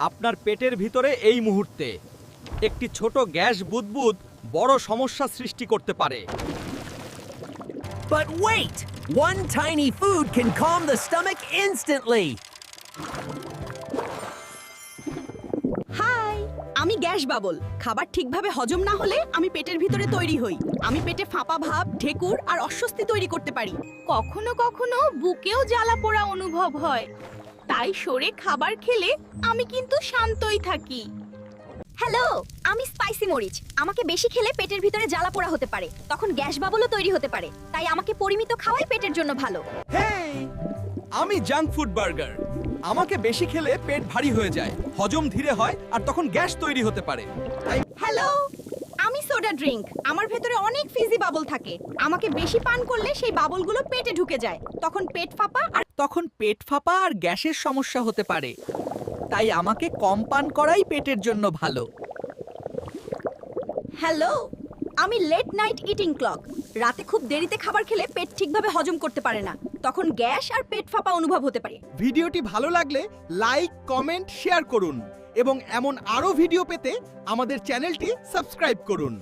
আপনার পেটের ভিতরে এই মুহূর্তে একটি ছোট গ্যাস বুদবুদ বড় সমস্যা সৃষ্টি করতে পারে। But wait! One tiny food can calm the stomach instantly. Hi, আমি গ্যাস বাবল। খাবার ঠিকভাবে হজম না হলে আমি পেটের ভিতরে তৈরি হই। আমি পেটে ফাঁপা ভাব, ঢেকুর আর অস্বস্তি তৈরি করতে পারি। কখনো কখনো বুকেও জ্বালা পোড়া অনুভব হয়, তাই সরে খাবার খেলে আমি কিন্তু শান্তই থাকি। হ্যালো, আমি স্পাইসি মরিচ। আমাকে বেশি খেলে পেটের ভিতরে জ্বালা পোড়া হতে পারে, তখন গ্যাস বাবলও তৈরি হতে পারে। তাই আমাকে পরিমিত খাওয়াই পেটের জন্য ভালো। হেই, আমি জাঙ্ক ফুড বার্গার। আমাকে বেশি খেলে পেট ভারী হয়ে যায়, হজম ধীরে হয় আর তখন গ্যাস তৈরি হতে পারে। তাই হ্যালো, আমি সোডা ড্রিঙ্ক। আমার ভেতরে অনেক ফিজি বাবল থাকে। আমাকে বেশি পান করলে সেই বাবলগুলো পেটে ঢুকে যায়, তখন পেট ফাঁপা আর গ্যাসের সমস্যা হতে পারে। তাই আমাকে কম পান করাই পেটের জন্য ভালো। হ্যালো, আমি লেট নাইট ইটিং ক্লক। রাতে খুব দেরিতে খাবার খেলে পেট ঠিকভাবে হজম করতে পারে না, তখন গ্যাস আর পেট ফাঁপা অনুভব হতে পারে। ভিডিওটি ভালো লাগলে লাইক, কমেন্ট, শেয়ার করুন এবং এমন আরো ভিডিও পেতে আমাদের চ্যানেলটি সাবস্ক্রাইব করুন।